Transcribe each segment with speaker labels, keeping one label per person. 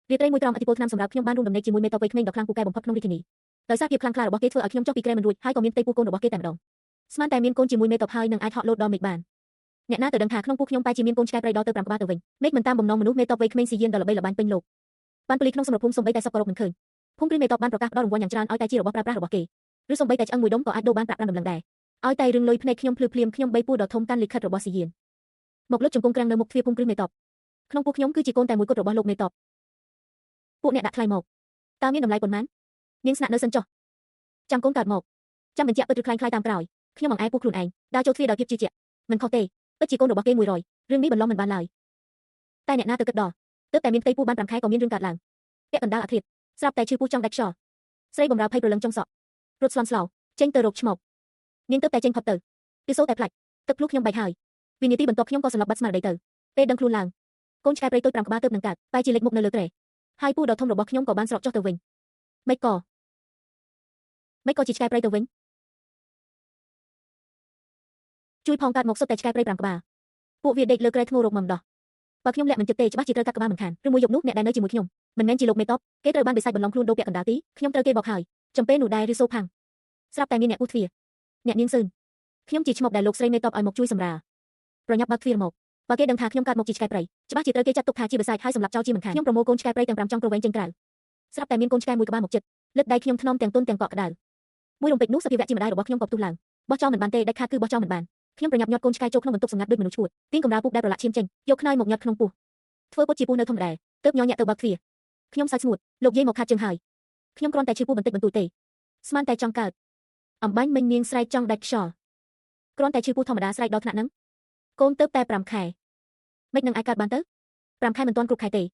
Speaker 1: វាត្រីមួយក្រោមអធិពលឆ្នាំសម្រាប់ខ្ញុំបានរួមដំណេកជាមួយមេតបវ័យក្មេងដ៏ខ្លាំងពូកែបំផុតក្នុងរាជធានីដោយសារភាពខ្លាំងក្លារបស់គេធ្វើឲ្យខ្ញុំចុះពីគ្រែមិនរួចហើយក៏មានផ្ទៃពោះកូនរបស់គេតែម្ដងស្មានតែមានកូនជាមួយមេតបហើយនឹងអាចហក់លោតដល់មេឃបានអ្នកណាទៅដឹងថាក្នុងពោះខ្ញុំតែជាមានកូនឆ្កែព្រៃដល់ទៅ5ក្បាលទៅវិញមេឃមិនតាមបំណងមនុស្សមេតបវ័យក្មេងស៊ីយានដ៏ល្បីល្បាញពេញលោកបានពលីក្នុងសមរភូមិសំបីតែសពក៏រកមិនឃើញភូមិគ្រីមេតបបានប្រកាសផ្ដល់រង្វាន់យ៉ាងច្រើនឲ្យតែជារបស់ប្រើប្រាស់របស់គេឬសំបីតែឆ្អឹងមួយដុំក៏អាចដូរបានប្រាក់5ដំឡឹងដែរឲ្យតែរឿងលុយភ្នែកខ្ញុំភ្លឺភ្លាមខ្ញុំបីពូដ៏ធំកាន់លិខិតរបស់ស៊ីយានមកលុតជង្គង់ក្រាំងនៅមុខទ្វារភូមិគ្រីមេតបក្នុងពោះខ្ញុំគឺជាកូនតែមួយគត់របស់លោកមេតបពួកអ្នកដាក់ថ្លៃមកតើមានតម្លៃប៉ុន្មាននាងស្នាក់នៅសិនចុះចាំកូនកើតមកចាំបញ្ជាក់ពិតឬខ្លាំងខ្លាយតាមក្រោយខ្ញុំអង្អែពោះខ្លួនឯងដើរចូលទ្វារដោយភាពជឿជាក់មិនខុសទេពិតជាកូនរបស់គេ100រឿងនេះបន្លំមិនបានឡើយតែអ្នកណាទៅគិតដល់ទើបតែមានផ្ទៃពោះបាន5ខែក៏មានរឿងកើតឡើងពាក់កណ្ដាលអាធិបស្រាប់តែឈឺពោះចង់ដាច់ខ្យល់ស្រីបំរើភ័យប្រលឹងចុងសក់រត់ស្លន់ស្លោចេញទៅរកឆ្មោកនាងទើបតែចេញផុតទៅគឺសូតែផ្លាច់ទឹកភ្លុះខ្ញុំបែកហើយវិនាទីបន្ទាប់ខ្ញុំក៏សន្លប់បាត់ស្មារតីទៅពេលដឹងខ្លួនឡើងកូនឆ្កែព្រៃតូច5ក្បាលទើបនឹងកើតបែរជាលេចមុខនៅលើគ្រែហើយពោះដ៏ធំរបស់ខ្ញុំក៏បានស្រកចុះទៅវិញមិនក៏ជាឆ្កែព្រៃទៅវិញជួយផងកាត់មកសុទ្ធតែឆ្កែព្រៃ5ក្បាលពួកវាដេកលើគ្រែធ្ងោររកមកម្ដោះបើខ្ញុំលាក់មិនចិត្តទេច្បាស់ជាត្រូវកាត់ក្បាលមិនខានឬមួយយប់នោះអ្នកដែលនៅជាមួយខ្ញុំមិនមែនជាលោកមេតបគេត្រូវបានបិសាចបន្លំខ្លួនដូរពាក់កណ្ដាលទីខ្ញុំត្រូវគេបោកហើយចំពេលនោះដែរឬសូផាំងស្រាប់តែមានអ្នកពុះទ្វារអ្នកនាងសឿនខ្ញុំជាឈ្មោះដែលលោកស្រីមេតបឲ្យមកជួយសម្រាលប្រញាប់បើកទ្វារមកបើគេដឹងថាខ្ញុំកាត់មកជាឆ្កែព្រៃច្បាស់ជាត្រូវគេចាត់ទុកថាជាបិសាចហើយសម្រាប់ចោលជាមិនខានខ្ញុំប្រមូលកូនឆ្កែព្រៃទាំង5ចង់ប្រវែងចេញក្រៅស្រាប់តែមានកូនឆ្កែមួយក្បាលមកចិត្តលឹកដៃខ្ញុំថ្នមទាំងទន់ទាំងកក់ក្ដៅមួយរំពេចនោះសភាវៈជាម្ដាយរបស់ខ្ញុំក៏ផ្ទុះឡើងបោះចោលមិនបានទេដាច់ខាតគឺបោះចោលមិនបានខ្ញុំប្រញាប់ញាត់កូនឆ្កែចូលក្នុងបន្ទប់សម្ងាត់ដូចមនុស្សឈួតទាញកម្រាលពុកដែលប្រឡាក់ឈាមចេញយកខ្នើយមកញាត់ក្នុងពោះធ្វើពុតជាពោះនៅធម្មតាទើបញ័រញាក់ទៅបើកទ្វារខ្ញុំសើចស្ងួតលោកយាយមកខាត់ជើងហើយខ្ញុំគ្រាន់តែឈឺពោះបន្តិចបន្តួចទេស្មានតែចង់កើតអំបាញ់មិញនាងស្រែកចង់ដាច់ខ្យល់គ្រាន់តែឈឺពោះធម្មតាស្រែកដល់ថ្នាក់ហ្នឹងកូនទើបតែ5ខែមិននឹងអាចកើតបានទៅ5ខែមិនទាន់គ្រប់ខែទេ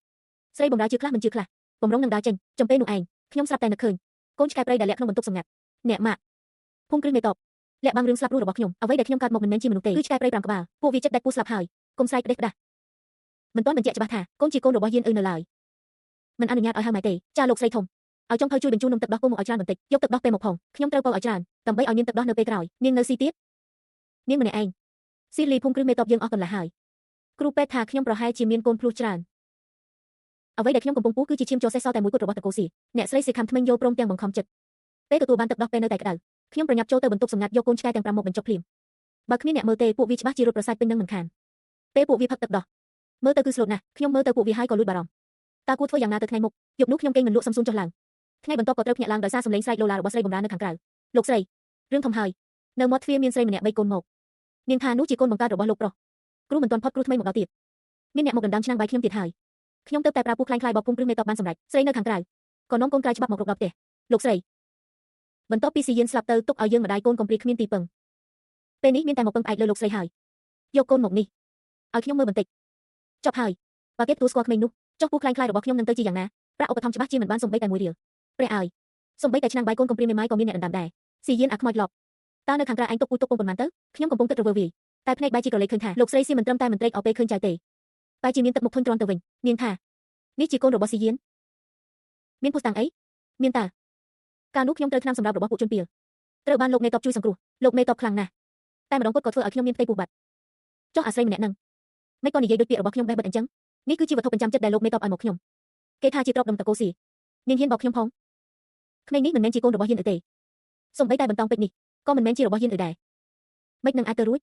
Speaker 1: ស្រីបំរើជឿខ្លះមិនជឿខ្លះបំរុងនឹងដើរចេញចំពេលនោះឯងខ្ញុំស្រាប់តែនឹកឃើញកូនឆ្កែព្រៃដែលលាក់ក្នុងបន្ទប់សម្ងាត់អ្នកម៉ាក់ភូមិគ្រឹះមេតបលាក់បាំងរឿងស្លាប់រស់របស់ខ្ញុំអ្វីដែលខ្ញុំកើតមកមិនមែនជាមនុស្សទេគឺឆ្កែព្រៃ5ក្បាលពួកវាចិត្តដាច់ពោះស្លាប់ហើយកុំស្រែកផ្ដេសផ្ដាស់មិនទាន់បញ្ជាក់ច្បាស់ថាកូនជាកូនរបស់យាននៅឡើយមិនអនុញ្ញាតឲ្យហៅម៉ែទេចាលោកស្រីធំឲ្យចុងភៅជួយបញ្ជូននំទឹកដោះគោមកឲ្យច្រើនបន្តិចយកទឹកដោះពេលមកផងខ្ញុំត្រូវពោលឲ្យច្រើនដើម្បីឲ្យមានទឹកដោះនៅពេលក្រោយនាងនៅស៊ីទៀតនាងម្នាក់ឯងស៊ីលីភូមិគ្រឹះមេតបយើងអស់កន្លះហើយគ្រូពេទ្យថាខ្ញុំប្រហែលជាមានកូនភ្លោះច្រើនអ្វីដែលខ្ញុំកំពុងពុះគឺជាឈាមចូលសេះសតែមួយគត់របស់តកូស៊ីអ្នកស្រីសេខំថ្មិញយកព្រមទាំងបង្ខំចិត្តពេលទទួលបានទឹកដោះពេលនៅតែក្តៅខ្ញុំប្រញាប់ចូលទៅបន្ទប់សម្ងាត់យកកូនឆ្កែទាំង5មកបញ្ចុកភ្លាមបើគ្មានអ្នកមើលទេពួកវាច្បាស់ជារត់ប្រសាទពេញនឹងមិនខានពេលពួកវាផឹកទឹកដោះមើលទៅគឺស្លូតណាស់ខ្ញុំមើលទៅពួកវាហើយក៏លួចបារម្ភតើគួរធ្វើយ៉ាងណាទៅថ្ងៃមុខយប់នោះខ្ញុំគេងមិនលក់សំសួនចុះឡើងថ្ងៃបន្ទាប់ក៏ត្រូវភ្ញាក់ឡើងដោយសារសំឡេងស្រែកឡូឡារបស់ស្រីបំរើនៅខាងក្រៅលោកស្រីរឿងធំហើយនៅមាត់ទ្វារមានស្រីម្នាក់3កូនមកនាងថានោះជាកូនបង្កើតរបស់លោកប្រុសគ្រូមិនទាន់ផុតគ្រូថ្មីមកដល់ទៀតមានអ្នកមកដណ្ដើមឆ្នាំងបាយខ្ញុំទៀតហើយខ្ញុំទៅតែប្រើពូខ្លាំងៗបោកភូមិគ្រឹះមេតបបានសម្រេចស្រីនៅខាងក្រៅក៏នាំកូនក្រៅច្បាប់មករកដល់ផ្ទះលោកស្រីបន្ទាប់ពីស៊ីយានស្លាប់ទៅទុកឲ្យយើងម្ដាយកូនកុំព្រាគ្មានទីពឹងពេលនេះមានតែមកពឹងផ្អែកលើលោកស្រីហើយយកកូនមកនេះឲ្យខ្ញុំមើលបន្តិចចប់ហើយបើគេទទួលស្គាល់ក្មេងនោះចុះពូខ្លាំងៗរបស់ខ្ញុំនឹងទៅជាយ៉ាងណាប្រាក់ឧបត្ថម្ភច្បាស់ជាមិនបានសំបីតែ1រៀលព្រះអើយសំបីតែឆ្នាំងបាយកូនកុំព្រាមេម៉ាយក៏មានអ្នកដណ្ដើមដែរស៊ីយានអាខ្មោចឡប់តើនៅខាងក្រៅអញទុកពូទុកពងប៉ុន្មានទៅខ្ញុំកំពុងគិតរវើវាយតែភ្នែកបែរជាក្រឡេកឃើញថាលោកស្រីស៊ីមិនត្រឹមតែមិនត្រេកអរពេលឃើញចៅទេបែរជាមានទឹកមុខធុញទ្រាន់ទៅវិញនាងថានេះជាកូនរបស់ស៊ីយានមានភស្តុតាងអីមានតើកាលនោះខ្ញុំត្រូវឆ្នាំសម្រាប់របស់ពួកជនពីលត្រូវបានលោកមេតបជួយសង្គ្រោះលោកមេតបខ្លាំងណាស់តែម្ដងគាត់ក៏ធ្វើឲ្យខ្ញុំមានផ្ទៃពោះបាត់ចុះអាស្រីម្នាក់ហ្នឹងមិនក៏និយាយដូចពាក្យរបស់ខ្ញុំបេះបិទអញ្ចឹងនេះគឺជាវត្ថុបញ្ចាំចិត្តដែលលោកមេតបឲ្យមកខ្ញុំគេថាជាទ្រព្យដុំតកូស៊ីនាងហ៊ានបោកខ្ញុំផងក្មេងនេះមិនមែនជាកូនរបស់យានទេសូម្បីតែបន្តោងពេជ្រនេះក៏មិនមែនជារបស់យានដែរមិននឹងអាចទៅរួច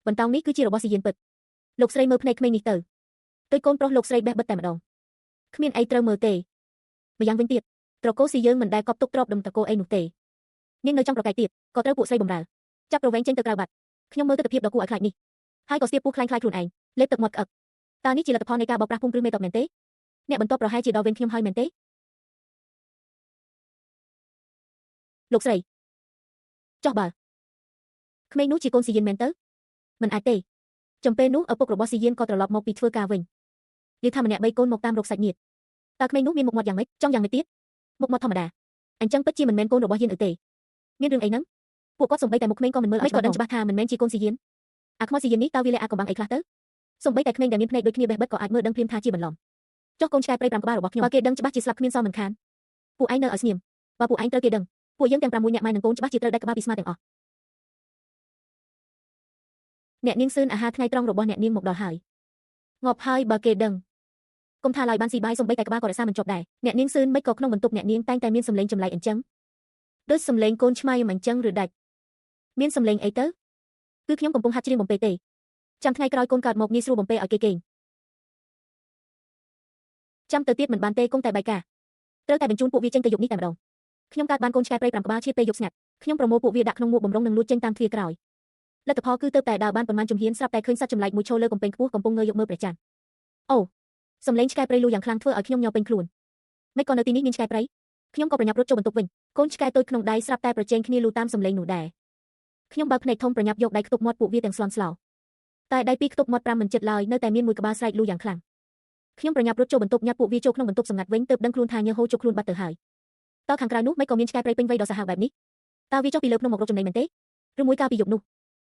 Speaker 1: បន្តោងនេះគឺជារបស់ស៊ីយានពិតលោកស្រីមើលភ្នែកក្មេងនេះទៅកូនប្រុសលោកស្រីបេះបិទតែម្ដងគ្មានអីត្រូវមើលទេម្យ៉ាងវិញទៀតត្រកូស៊ីយើងមិនដែលកប់ទុកទ្រព្យដុំតកូអីនោះទេនាងនៅចង់ប្រកែកទៀតក៏ត្រូវពួកស្រីបំរើចាប់ប្រវែងចេញទៅក្រៅបាត់ខ្ញុំមើលទស្សនវិជ្ជាដ៏គួរឲ្យខ្លាចនេះហើយក៏ស្ទាបពូខ្លាំងៗខ្លួនឯងលេបទឹកមាត់ក្អឹកតើនេះជាលទ្ធផលនៃការបោកប្រាស់ភូមិគ្រឹះមេតបមែនទេអ្នកបន្ទាប់ប្រហែលជាដល់វិញខ្ញុំហើយមែនទេលោកស្រីចុះបើក្មេងនោះជាកូនស៊ីយានមែនទៅមិនអាចទេចំពេលនោះឪពុករបស់ស៊ីយានក៏ត្រឡប់មកពីធ្វើការវិញនិយាយថាម្នាក់3កូនមកតាមរកសាច់ញាតិតើក្មេងនោះមានមុខមាត់យ៉ាងម៉េចចង់យ៉ាងម៉េចទៀតមុខមាត់ធម្មតាអញ្ចឹងពិតជាមិនមែនកូនរបស់យានទេមានរឿងអីហ្នឹងពួកគាត់សំបីតែមុខក្មេងក៏មិនមើលឲ្យគាត់ដឹងច្បាស់ថាមិនមែនជាកូនស៊ីយានអាខ្មោចស៊ីយាននេះតើវាលាក់អាកំបាំងអីខ្លះទៅសំបីតែក្មេងដែលមានភ្នែកដូចគ្នាបេះបិទក៏អាចមើលដឹងភ្លាមថាជាបន្លំចុះកូនឆ្កែព្រៃ5ក្បាលរបស់ខ្ញុំបើគេដឹងច្បាស់ជាស្លាប់គ្មានសល់មិនខានពួកឯងនៅឲ្យស្ងៀមបើពួកឯងត្រូវគេដឹងពួកយើងទាំង6នាក់ម៉ែនឹងកូនច្បាស់ជាត្រូវដាច់ក្បាលពីស្មាទាំងអស់អ្នកនាងសឿនអាហារថ្ងៃត្រង់របស់អ្នកនាងមកដល់ហើយងាប់ហើយបើគេដឹង កុំថាឡើយបានស៊ីបាយសំបីតែក្បាលក៏រក្សាមិនជាប់ដែរអ្នកនាងសឿនមិនក៏ក្នុងបន្ទប់អ្នកនាងតែងតែមានសំឡេងចម្លែកអញ្ចឹងដូចសំឡេងកូនឆ្មាយអញ្ចឹងឬដាច់មានសំឡេងអីទៅគឺខ្ញុំកំពុងហាត់ច្រៀងបំពេទេចាំថ្ងៃក្រោយកូនកើតមកងាយស្រួលបំពេឲ្យគេគេងចាំទៅទៀតមិនបានទេគង់តែបាយការត្រូវតែបញ្ជូនពួកវាចេញទៅយប់នេះតែម្ដងខ្ញុំកើតបានកូនឆ្កែព្រៃ5ក្បាលឈៀតពេលយប់ស្ងាត់ខ្ញុំប្រមូលពួកវាដាក់ក្នុងមួកបំរុងនិងលួចចេញតាមទ្វារក្រោយលទ្ធផលគឺទៅតែដើរបានប៉ុន្មានជំហានស្រាប់តែឃើញសត្វចម្លែកមួយឈរលើកំពែងខ្ពស់កំពុងងើយយកមើលព្រះច័ន្ទអូសំឡេងឆ្កែព្រៃលូយ៉ាងខ្លាំងធ្វើឲ្យខ្ញុំញ័រពេញខ្លួនមិនក៏នៅទីនេះមានឆ្កែព្រៃខ្ញុំក៏ប្រញាប់រត់ចូលបន្ទប់វិញកូនឆ្កែតូចក្នុងដៃស្រាប់តែប្រជែងគ្នាលូតាមសំឡេងនោះដែរខ្ញុំបើកភ្នែកធំប្រញាប់យកដៃខ្ទប់មាត់ពួកវាទាំងស្លន់ស្លោតែដៃពីរខ្ទប់មាត់5មិនជិតឡើយនៅតែមានមួយក្បាលស្រែកលូយ៉ាងខ្លាំងខ្ញុំប្រញាប់រត់ចូលបន្ទប់ញ៉ាត់ពួកវាចូលក្នុងបន្ទប់សម្ងាត់វិញទើបដឹងខ្លួនថាញើហូរជក់ខ្លួនបាត់ទៅហើយតើខាងក្រៅនោះមិនក៏មានឆ្កែព្រៃពេញវ័យដ៏សាហាវបែបនេះតើវាចុះពីលើភ្នំមករកចំណីមែនទេឬមួយកាលពីយប់នោះ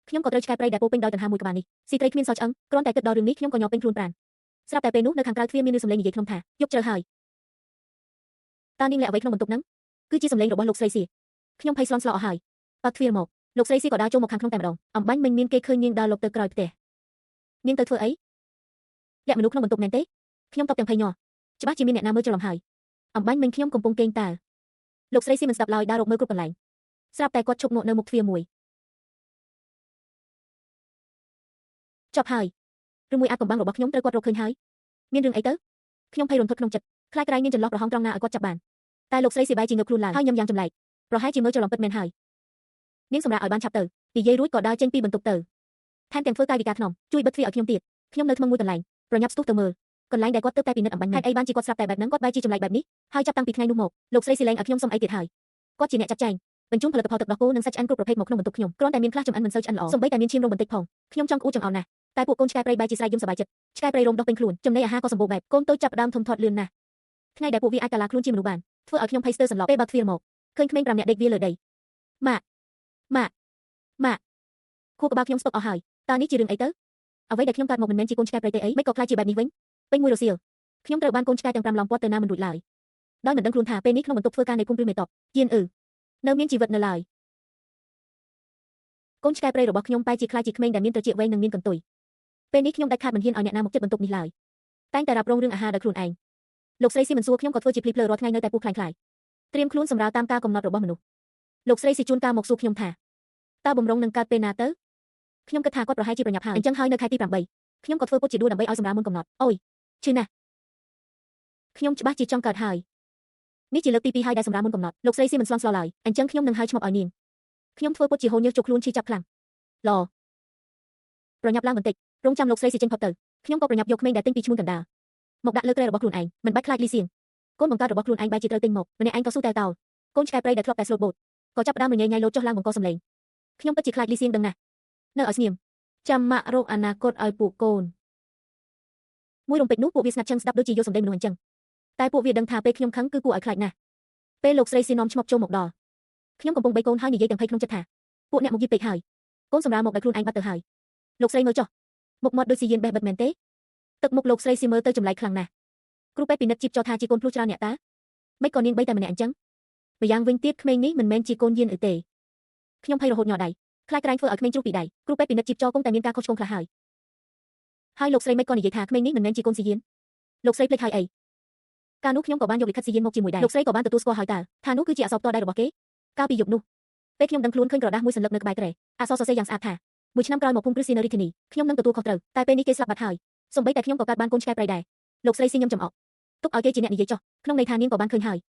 Speaker 1: ខ្ញុំក៏ត្រូវឆ្កែព្រៃដែលពោពេញដោយតណ្ហាមួយក្បាលនេះស៊ីត្រីគ្មានសល់ឆ្អឹងគ្រាន់តែគិតដល់រឿងនេះខ្ញុំក៏ញ័រពេញខ្លួនប្រាណស្រាប់តែពេលនោះនៅខាងក្រៅទ្វារមាននូវសំឡេងនិយាយក្នុងថាយប់ជ្រៅហើយតើនាងលាក់អ្វីក្នុងបន្ទប់ហ្នឹងគឺជាសំឡេងរបស់លោកស្រីសៀខ្ញុំភ័យស្លន់ស្លោអស់ហើយបើកទ្វារមកលោកស្រីសៀក៏ដើរចូលមកខាងក្នុងតែម្ដងអំបាញ់មិនមានគេឃើញនាងដើរលបទៅក្រោយផ្ទះនាងទៅធ្វើអីលាក់មនុស្សក្នុងបន្ទប់មែនទេខ្ញុំតបទាំងភ័យញ័រច្បាស់ជាមានអ្នកណាមើលច្រឡំហើយអំបាញ់មិនខ្ញុំកំពុងកេងតើលោកស្រីសៀមិនស្ដាប់ឡើយដើររកមើលគ្រប់កន្លែងស្រាប់តែគាត់ឈប់ងក់នៅមុខទ្វារមួយចប់ហើយឬមួយអាចកំបាំងរបស់ខ្ញុំត្រូវគាត់រកឃើញហើយមានរឿងអីទៅខ្ញុំភ័យរន្ធត់ក្នុងចិត្តខ្លាចក្រែងមានចន្លោះប្រហោងត្រង់ណាឲ្យគាត់ចាប់បានតែលោកស្រីសៀបែរជាងើបខ្លួនឡើងហើយញឹមយ៉ាងចម្លែកប្រហែលជាមើលច្រឡំពិតមែនហើយនាងសម្រាប់ឲ្យបានឆាប់ទៅនិយាយរួចក៏ដើរចេញពីបន្ទប់ទៅថែមទាំងធ្វើកាយវិការថ្នមជួយបិទទ្វារឲ្យខ្ញុំទៀតខ្ញុំនៅថ្មឹងមួយកន្លែងប្រញាប់ស្ទុះទៅមើលកន្លែងដែលគាត់ទើបតែពិនិត្យអំបញ្ញហេតុអីបានជាគាត់ស្រាប់តែបែបហ្នឹងគាត់បែរជាចម្លែកបែបនេះហើយចាប់តាំងពីថ្ងៃនោះមកលោកស្រីសៀលែងឲ្យខ្ញុំសុំអីទៀតហើយគាត់ជាអ្នកចាត់ចែងបញ្ជូនផលិតផលទឹកដោះគោនិងសាច់ឆ្អិនគ្រប់ប្រភេទមកក្នុងបន្ទប់ខ្ញុំគ្រាន់តែមានខ្លះចម្អិនមិនសូវឆ្អិនល្អសូម្បីតែមានឈាមរងបន្តិចផងខ្ញុំចង់អួតចង្អោនណាស់តែពួកកូនឆ្កែព្រៃបែរជាស្រែកយំសប្បាយចិត្តឆ្កែព្រៃរោមដុះពេញខ្លួនចំណីអាហារក៏សម្បូរបែបកូនតូចចាប់ផ្ដើមធំធាត់លឿនណាស់ថ្ងៃដែលពួកវាអាចកាឡាខ្លួនជាមនុស្សបានធ្វើឲ្យខ្ញុំភ័យស្ទើរសន្លប់ពេលបើកទ្វារមកឃើញក្មេង5នាក់ដេកវាលើដីម៉ាក់ខួរក្បាលខ្ញុំស្ទប់អស់ហើយតើនេះជារឿងអីទៅអ្វីដែលខ្ញុំកើតមកមិនមែនជាកូនឆ្កែព្រៃទេអីមិនក៏ខ្លាចជាបែបនេះវិញពេញមួយរសៀលខ្ញុំត្រូវបានកូនឆ្កែទាំង5ឡំពាត់ទៅណាមិនរួចឡើយដោយមិនដឹងខ្លួនថាពេលនេះក្នុងបន្ទប់ធ្វើការនៃភូមិព្រឹមេតបយៀននៅមានជីវិតនៅឡើយកូនឆ្កែព្រៃរបស់ខ្ញុំបែរជាខ្លាចជាក្មេងដែលមានត្រចៀកវែងនិងមានកន្ទុយពេលនេះខ្ញុំដាច់ខាតមិនហ៊ានឲ្យអ្នកណាមកជិតបន្ទប់នេះឡើយតែងតែរ៉ាប់រងរឿងអាហារដោយខ្លួនឯងលោកស្រីស៊ីមិនសួរខ្ញុំក៏ធ្វើជាភ្លីភ្លើរាល់ថ្ងៃនៅតែពុះខ្លាំងៗត្រៀមខ្លួនសម្រាប់តាមការកំណត់របស់មនុស្សលោកស្រីស៊ីជួនកាលមកសួរខ្ញុំថាតើបំរុងនឹងកើតពេលណាទៅខ្ញុំគិតថាគាត់ប្រហែលជាប្រញាប់ហើយអញ្ចឹងហើយនៅខែទី8ខ្ញុំក៏ធ្វើពុតជាដួលដើម្បីឲ្យសម្រាប់មុនកំណត់អូយឈឺណាស់ខ្ញុំច្បាស់ជាចង់កើតហើយនេះជាលើកទី2ហើយដែលសម្រាប់មុនកំណត់លោកស្រីស៊ីមិនស្លន់ស្លោឡើយអញ្ចឹងខ្ញុំនឹងហៅឈ្មោះឲ្យនាងខ្ញុំធ្វើពុតជាហូរញើសជុកខ្លួនឈឺចាប់ខ្លាំងឡប្រញាប់ឡើងបន្តិចរងចាំលោកស្រីស៊ីចេញផុតទៅខ្ញុំក៏ប្រញាប់យកក្មេងដែលទិញពីឈ្មួញកណ្ដាលមកដាក់លើគ្រែរបស់ខ្លួនឯងមិនបាច់ខ្លាចលីសៀងកូនបង្កើតរបស់ខ្លួនឯងបែរជាត្រូវទិញមកម្នាក់ឯងក៏ស៊ូតែតោលកូនឆ្កែព្រៃដែលធ្លាប់តែស្លូតបូតក៏ចាប់ផ្ដើមរញ៉េញ៉ៃលោតចុះឡើងបង្កសំឡេងខ្ញុំពិតជាខ្លាចលីសៀងដឹងណាស់នៅឲ្យស្ងៀមចាំម៉ាក់រកអនាគតឲ្យពួកកូនមួយរំពេចនោះពួកវាស្ងាត់ឈឹងស្ដាប់ដូចជាយកសំឡេងមនុស្សអញ្ចឹងតែពួកវាដឹងថាពេលខ្ញុំខឹងគឺគួរឲ្យខ្លាចណាស់ពេលលោកស្រីស៊ីនាំឈ្មោះចូលមកដល់ខ្ញុំកំពុងបីកូនហើយនិយាយទាំងភ័យក្នុងចិត្តថាពួកអ្នកមកយឺតពេកហើយកូនសម្រាប់មកដោយខ្លួនឯងបាត់ទៅហើយលោកស្រីមើលចុះមុខមាត់ដូចជាយៀនបេះបិទមែនទេទឹកមុខលោកស្រីស៊ីមើលទៅចម្លែកខ្លាំងណាស់គ្រូពេទ្យពិនិត្យជីបចោះថាជាកូនភ្លោះច្រើនអ្នកតាមិនក៏នាងបីតែម្នាក់អញ្ចឹងម្យ៉ាងវិញទៀតក្មេងនេះមិនមែនជាកូនយៀនទេខ្ញុំភ័យរហូតញ័រដៃខ្លាចក្រែងធ្វើឲ្យក្មេងជ្រុះពីដៃគ្រូពេទ្យពិនិត្យជីបចោះគង់តែមានការខុសឆ្គងខ្លះហើយលោកស្រីមិនក៏និយាយថាក្មេងនេះមិនមែនជាកូនស៊ីយៀនលោកស្រីភ្លេចហើយអីកាលនោះខ្ញុំក៏បានយកលិខិតស៊ីយៀនមកជាមួយដែរលោកស្រីក៏បានទទួលស្គាល់ហើយតើថានោះគឺជាអក្សរផ្ទាល់ដៃរបស់គេកាលពីយប់នោះពេលខ្ញុំដឹងខ្លួនឃើញក្រដាសមួយសន្លឹកនៅក្បែរគ្រែអក្សរសរសេរយ៉ាងស្អាតថាមួយឆ្នាំក្រោយមកភូមិគ្រឹះស៊ីនៅរាជធានីខ្ញុំនឹងទទួលខុសត្រូវតែពេលនេះគេស្លាប់បាត់ហើយសូម្បីតែខ្ញុំក៏កើតបានកូនឆ្កែព្រៃដែរលោកស្រីស៊ីញឹមចំអកទុកឲ្យគេជាអ្នកនិយាយចុះក្នុងន័យថានាងក៏បានឃើញហើ